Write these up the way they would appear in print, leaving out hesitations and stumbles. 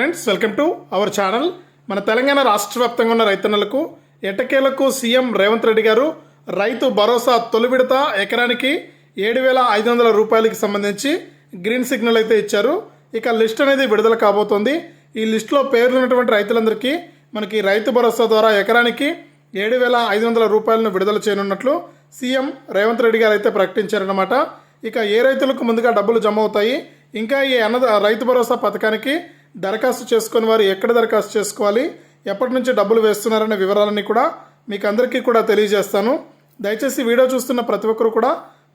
Friends, welcome to our channel. మన తెలంగాణ రాష్ట్ర వ్యాప్తంగా ఉన్న రైతన్నలకు ఎట్టకేలకు సీఎం రేవంత్ రెడ్డి గారు రైతు భరోసా తొలి విడత ఎకరానికి 7,500 రూపాయలకి సంబంధించి గ్రీన్ సిగ్నల్ అయితే ఇచ్చారు. ఇక లిస్ట్ అనేది విడుదల కాబోతోంది. ఈ లిస్టులో పేర్లు ఉన్నటువంటి రైతులందరికీ మనకి రైతు భరోసా ద్వారా ఎకరానికి 7,500 రూపాయలను విడుదల చేయనున్నట్లు సీఎం రేవంత్ రెడ్డి గారు అయితే ప్రకటించారన్నమాట. ఇక ఏ రైతులకు ముందుగా డబ్బులు జమ అవుతాయి, ఇంకా ఈ రైతు భరోసా పథకానికి దరఖాస్తు చేసుకుని వారు ఎక్కడ దరఖాస్తు చేసుకోవాలి, ఎప్పటి నుంచి డబ్బులు వేస్తున్నారనే వివరాలన్నీ కూడా మీకు అందరికీ కూడా తెలియజేస్తాను. దయచేసి వీడియో చూస్తున్న ప్రతి ఒక్కరు కూడా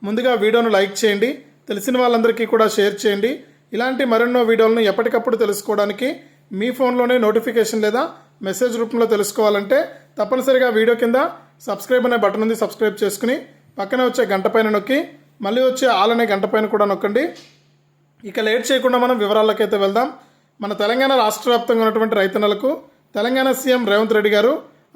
ముందుగా వీడియోను లైక్ చేయండి, తెలిసిన వాళ్ళందరికీ కూడా షేర్ చేయండి. ఇలాంటి మరెన్నో వీడియోలను ఎప్పటికప్పుడు తెలుసుకోవడానికి మీ ఫోన్లోనే నోటిఫికేషన్ లేదా మెసేజ్ రూపంలో తెలుసుకోవాలంటే తప్పనిసరిగా వీడియో కింద సబ్స్క్రైబ్ అనే బటన్ ఉంది, సబ్స్క్రైబ్ చేసుకుని పక్కనే వచ్చే గంట పైన నొక్కి మళ్ళీ వచ్చే ఆల్ అనే గంట పైన కూడా నొక్కండి. ఇక లేట్ చేయకుండా మనం వివరాలకైతే వెళ్దాం. మన తెలంగాణ రాష్ట్ర వ్యాప్తంగా ఉన్నటువంటి రైతన్నలకు తెలంగాణ సీఎం రేవంత్ రెడ్డి గారు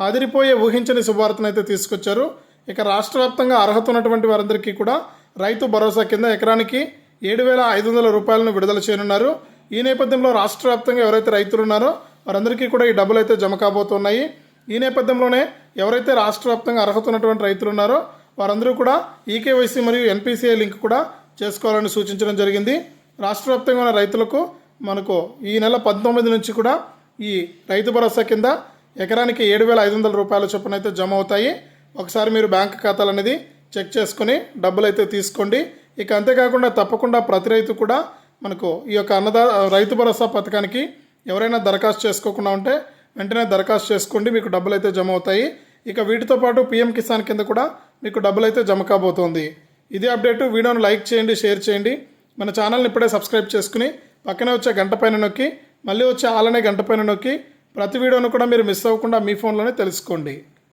అదిరిపోయే ఊహించని శుభవార్తను అయితే తీసుకొచ్చారు. ఇక రాష్ట్ర వ్యాప్తంగా అర్హత ఉన్నటువంటి వారందరికీ కూడా రైతు భరోసా కింద ఎకరానికి 7,500 రూపాయలను విడుదల చేయనున్నారు. ఈ నేపథ్యంలో రాష్ట్ర వ్యాప్తంగా ఎవరైతే రైతులు ఉన్నారో వారందరికీ కూడా ఈ డబ్బులు అయితే జమ కాబోతున్నాయి. ఈ నేపథ్యంలోనే ఎవరైతే రాష్ట్ర వ్యాప్తంగా అర్హత ఉన్నటువంటి రైతులు ఉన్నారో వారందరూ కూడా ఈకేవైసీ మరియు ఎన్పిసిఐ లింక్ కూడా చేసుకోవాలని సూచించడం జరిగింది. రాష్ట్ర వ్యాప్తంగా ఉన్న రైతులకు మనకు ఈ నెల 19 నుంచి కూడా ఈ రైతు భరోసా కింద ఎకరానికి 7,500 రూపాయల చొప్పున అయితే జమ అవుతాయి. ఒకసారి మీరు బ్యాంక్ ఖాతాలు అనేది చెక్ చేసుకుని డబ్బులు అయితే తీసుకోండి. ఇక అంతేకాకుండా తప్పకుండా ప్రతి రైతు కూడా మనకు ఈ యొక్క రైతు భరోసా పథకానికి ఎవరైనా దరఖాస్తు చేసుకోకుండా ఉంటే వెంటనే దరఖాస్తు చేసుకోండి, మీకు డబ్బులు అయితే జమ అవుతాయి. ఇక వీటితో పాటు పీఎం కిసాన్ కింద కూడా మీకు డబ్బులు అయితే జమ కాబోతోంది. ఇదే అప్డేటు. వీడియోను లైక్ చేయండి, షేర్ చేయండి. మన ఛానల్ని ఇప్పుడే సబ్స్క్రైబ్ చేసుకుని పక్కనే వచ్చే గంట పైన నొక్కి మళ్ళీ వచ్చే ఆల్ అనే గంట పైన నొక్కి ప్రతి వీడియోను కూడా మీరు మిస్ అవ్వకుండా మీ ఫోన్లోనే తెలుసుకోండి.